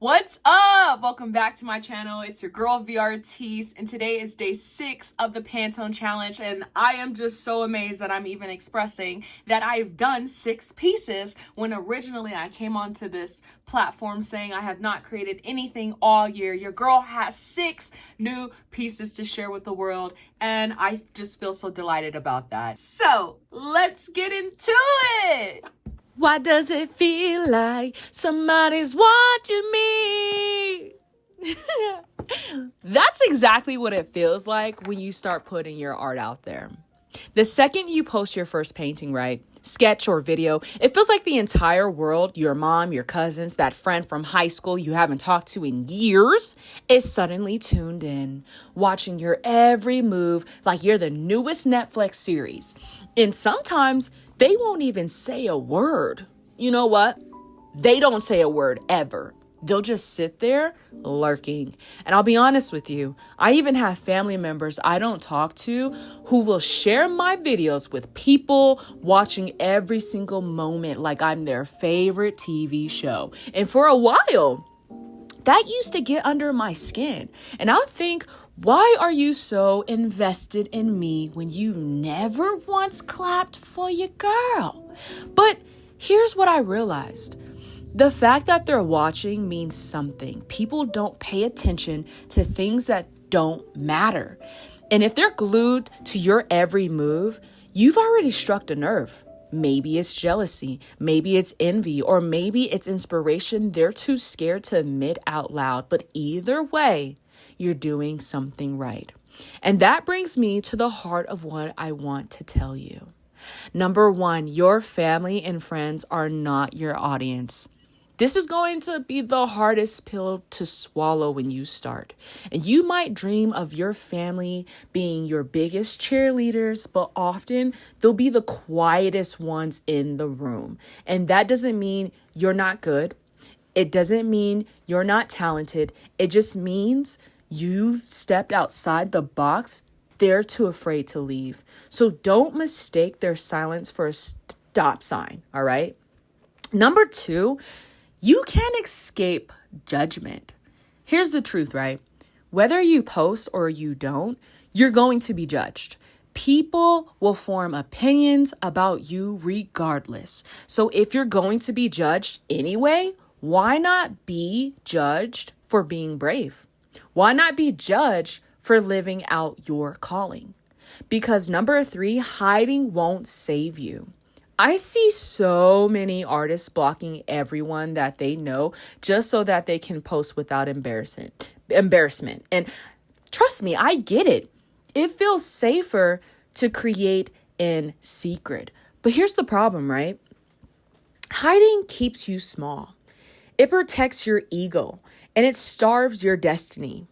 What's up? Welcome back to my channel. It's your girl VRTs, and today is day 6 of the Pantone challenge, and I am just so amazed that I'm even expressing that I've done 6 pieces when originally I came onto this platform saying I have not created anything all year. Your girl has 6 new pieces to share with the world, and I just feel so delighted about that. So let's get into it. Why does it feel like somebody's watching me? That's exactly what it feels like when you start putting your art out there. The second you post your first painting, right? Sketch or video, it feels like the entire world, your mom, your cousins, that friend from high school you haven't talked to in years, is suddenly tuned in, watching your every move like you're the newest Netflix series. And sometimes they won't even say a word. You know what? They don't say a word ever. They'll just sit there lurking. And I'll be honest with you, I even have family members I don't talk to who will share my videos with people watching every single moment like I'm their favorite TV show. And for a while, that used to get under my skin. And I think, why are you so invested in me when you never once clapped for your girl? But here's what I realized. The fact that they're watching means something. People don't pay attention to things that don't matter. And if they're glued to your every move, you've already struck a nerve. Maybe it's jealousy, maybe it's envy, or maybe it's inspiration they're too scared to admit out loud. But either way, you're doing something right. And that brings me to the heart of what I want to tell you. Number 1, your family and friends are not your audience. This is going to be the hardest pill to swallow when you start. And you might dream of your family being your biggest cheerleaders, but often they'll be the quietest ones in the room. And that doesn't mean you're not good. It doesn't mean you're not talented. It just means you've stepped outside the box. They're too afraid to leave. So don't mistake their silence for a stop sign, all right? Number 2, you can't escape judgment. Here's the truth, right? Whether you post or you don't, you're going to be judged. People will form opinions about you regardless. So if you're going to be judged anyway, why not be judged for being brave? Why not be judged for living out your calling? Because number 3, hiding won't save you. I see so many artists blocking everyone that they know just so that they can post without embarrassment. And trust me, I get it. It feels safer to create in secret. But here's the problem, right? Hiding keeps you small. It protects your ego and it starves your destiny.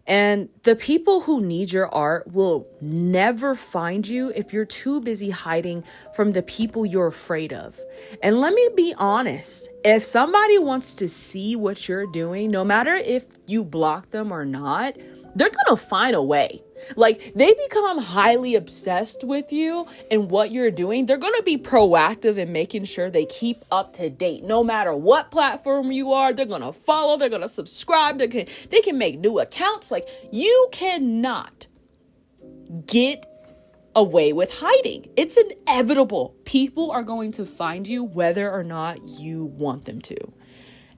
And the people who need your art will never find you if you're too busy hiding from the people you're afraid of. And let me be honest, if somebody wants to see what you're doing, no matter if you block them or not, they're going to find a way. Like, they become highly obsessed with you and what you're doing. They're going to be proactive in making sure they keep up to date. No matter what platform you are, they're going to follow, they're going to subscribe, they can make new accounts. Like, you cannot get away with hiding. It's inevitable. People are going to find you whether or not you want them to.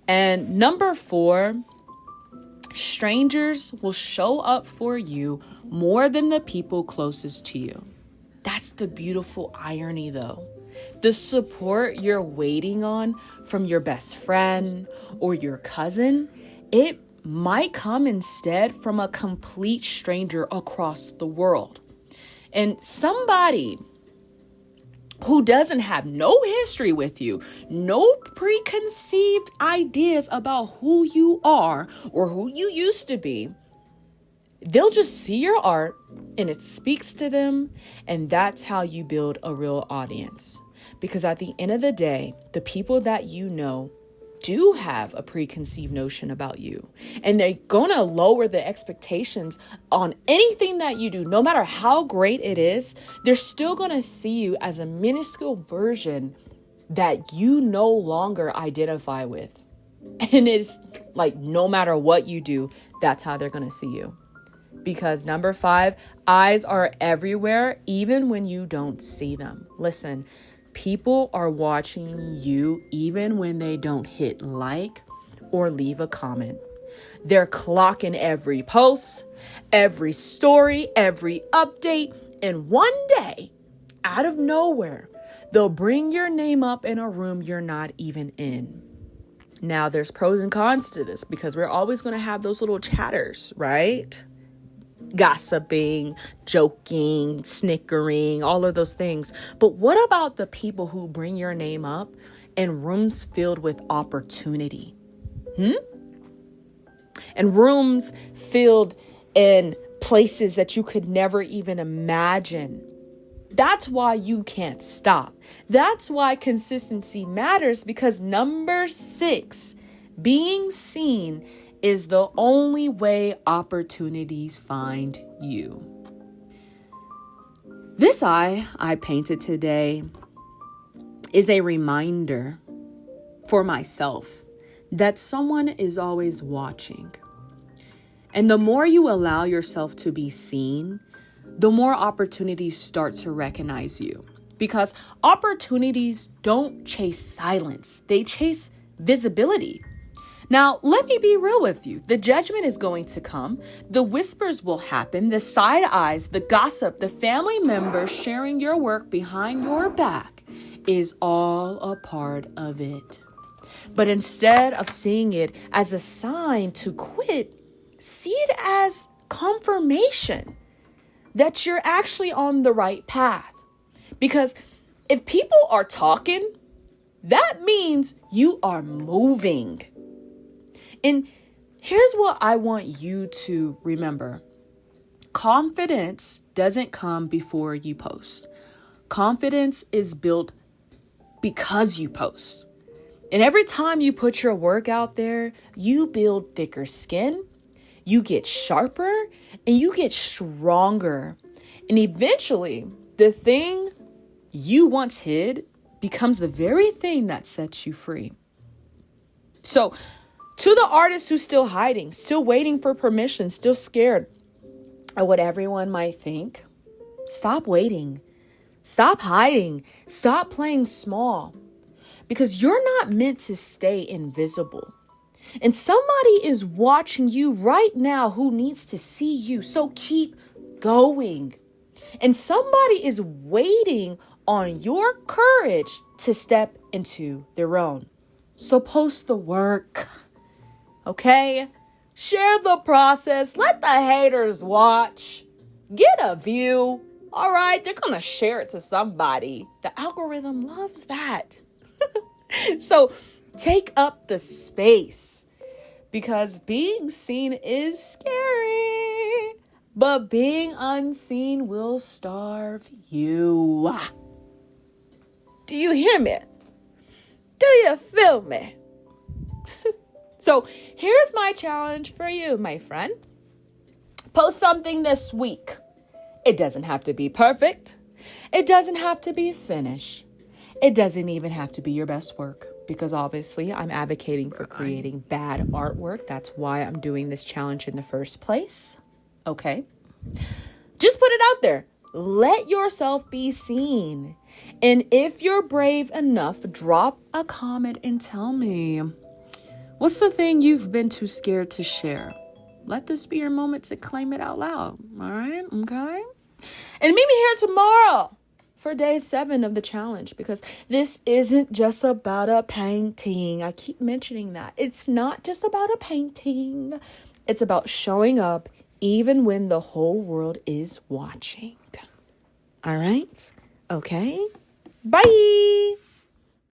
And number 4, strangers will show up for you more than the people closest to you. That's the beautiful irony, though. The support you're waiting on from your best friend or your cousin, it might come instead from a complete stranger across the world. And somebody who doesn't have no history with you, no preconceived ideas about who you are or who you used to be, they'll just see your art and it speaks to them. And that's how you build a real audience. Because at the end of the day, the people that you know do have a preconceived notion about you, and they're gonna lower the expectations on anything that you do. No matter how great it is, they're still gonna see you as a minuscule version that you no longer identify with. And it's like, no matter what you do, that's how they're going to see you. Because number 5, eyes are everywhere, even when you don't see them. Listen, people are watching you even when they don't hit like or leave a comment. They're clocking every post, every story, every update. And one day, out of nowhere, they'll bring your name up in a room you're not even in. Now, there's pros and cons to this because we're always going to have those little chatters, right? Gossiping, joking, snickering, all of those things. But what about the people who bring your name up in rooms filled with opportunity? And rooms filled in places that you could never even imagine. That's why you can't stop. That's why consistency matters, because number 6, being seen is the only way opportunities find you. This eye I painted today is a reminder for myself that someone is always watching. And the more you allow yourself to be seen, the more opportunities start to recognize you. Because opportunities don't chase silence, they chase visibility. Now, let me be real with you. The judgment is going to come. The whispers will happen. The side eyes, the gossip, the family members sharing your work behind your back is all a part of it. But instead of seeing it as a sign to quit, see it as confirmation that you're actually on the right path. Because if people are talking, that means you are moving. And here's what I want you to remember. Confidence doesn't come before you post. Confidence is built because you post. And every time you put your work out there, you build thicker skin, you get sharper, and you get stronger. And eventually, the thing you once hid becomes the very thing that sets you free. So, to the artist who's still hiding, still waiting for permission, still scared of what everyone might think, stop waiting. Stop hiding. Stop playing small. Because you're not meant to stay invisible. And somebody is watching you right now who needs to see you. So keep going. And somebody is waiting on your courage to step into their own. So post the work. Okay? Share the process. Let the haters watch. Get a view. All right? They're going to share it to somebody. The algorithm loves that. So take up the space, because being seen is scary, but being unseen will starve you. Do you hear me? Do you feel me? So here's my challenge for you, my friend. Post something this week. It doesn't have to be perfect. It doesn't have to be finished. It doesn't even have to be your best work, because obviously I'm advocating for creating bad artwork. That's why I'm doing this challenge in the first place. Okay? Just put it out there. Let yourself be seen. And if you're brave enough, drop a comment and tell me, what's the thing you've been too scared to share? Let this be your moment to claim it out loud. All right? Okay? And meet me here tomorrow for day 7 of the challenge, because this isn't just about a painting. I keep mentioning that. It's not just about a painting. It's about showing up even when the whole world is watching. All right? Okay? Bye.